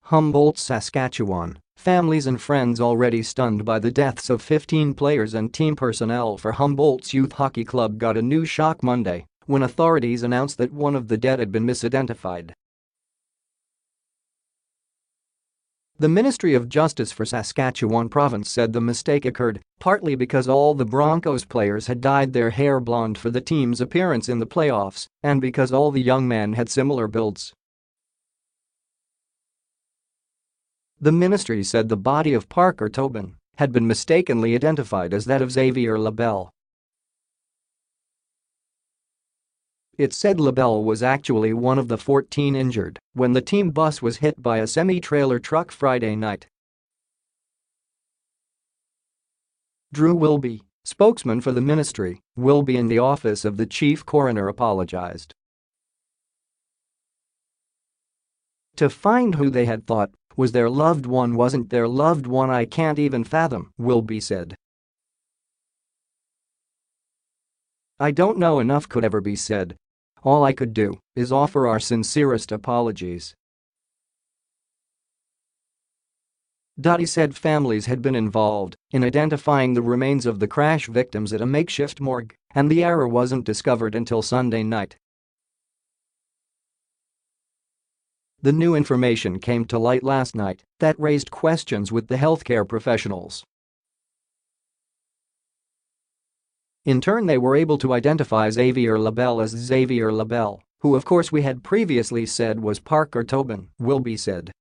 Humboldt, Saskatchewan. Families and friends already stunned by the deaths of 15 players and team personnel for Humboldt's youth hockey club got a new shock Monday when authorities announced that one of the dead had been misidentified. The Ministry of Justice for Saskatchewan province said the mistake occurred partly because all the Broncos players had dyed their hair blonde for the team's appearance in the playoffs and because all the young men had similar builds. The ministry said the body of Parker Tobin had been mistakenly identified as that of Xavier Labelle. It said Labelle was actually one of the 14 injured when the team bus was hit by a semi-trailer truck Friday night. Drew Wilby, spokesman for the ministry, Wilby in the office of the Chief Coroner apologized. To find who they had thought was their loved one wasn't their loved one, I can't even fathom, Wilby said. I don't know enough could ever be said. All I could do is offer our sincerest apologies. He said families had been involved in identifying the remains of the crash victims at a makeshift morgue, and the error wasn't discovered until Sunday night. The new information came to light last night that raised questions with the healthcare professionals. In turn, they were able to identify Xavier Labelle as Xavier Labelle, who of course we had previously said was Parker Tobin, Wilby said.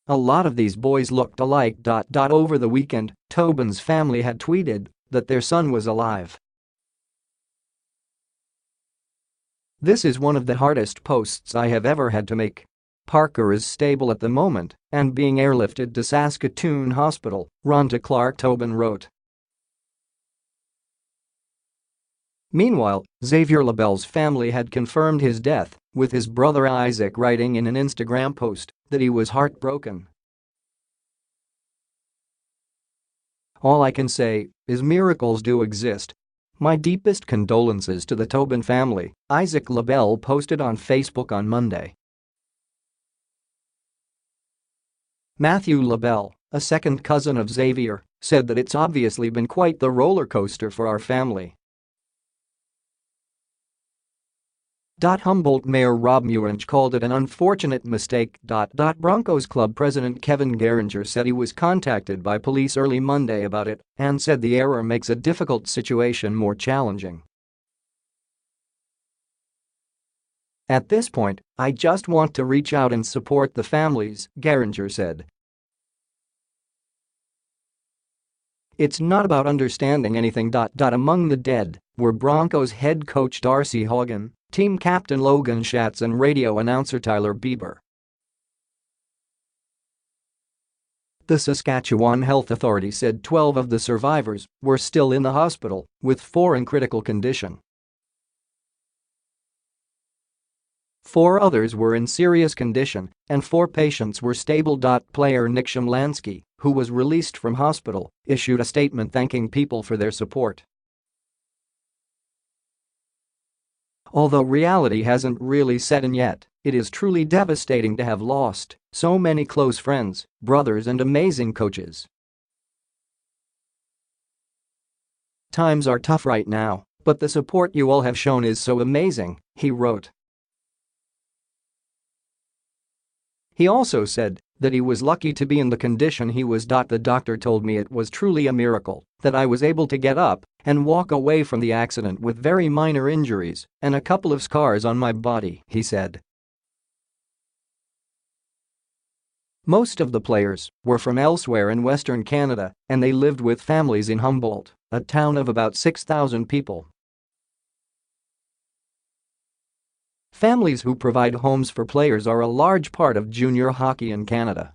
A lot of these boys looked alike. Over the weekend, Tobin's family had tweeted that their son was alive. This is one of the hardest posts I have ever had to make. Parker is stable at the moment and being airlifted to Saskatchewan Hospital, Rhonda Clark Tobin wrote. Meanwhile, Xavier Labelle's family had confirmed his death, with his brother Isaac writing in an Instagram post that he was heartbroken. All I can say is miracles do exist. My deepest condolences to the Tobin family, Isaac Labelle posted on Facebook on Monday. Matthew Labelle, a second cousin of Xavier, said that it's obviously been quite the roller coaster for our family. Humboldt Mayor Rob Murinch called it an unfortunate mistake. Broncos club president Kevin Geringer said he was contacted by police early Monday about it and said the error makes a difficult situation more challenging. At this point, I just want to reach out and support the families, Geringer said. It's not about understanding anything. Among the dead were Broncos head coach Darcy Hogan, team captain Logan Schatz and radio announcer Tyler Bieber. The Saskatchewan Health Authority said 12 of the survivors were still in the hospital, with 4 in critical condition. 4 others were in serious condition, and 4 patients were stable. Player Nick Shimlansky, who was released from hospital, issued a statement thanking people for their support. Although reality hasn't really set in yet, it is truly devastating to have lost so many close friends, brothers and amazing coaches. Times are tough right now, but the support you all have shown is so amazing, he wrote. He also said that he was lucky to be in the condition he was. The doctor told me it was truly a miracle that I was able to get up and walk away from the accident with very minor injuries and a couple of scars on my body, he said. Most of the players were from elsewhere in Western Canada and they lived with families in Humboldt, a town of about 6,000 people. Families who provide homes for players are a large part of junior hockey in Canada.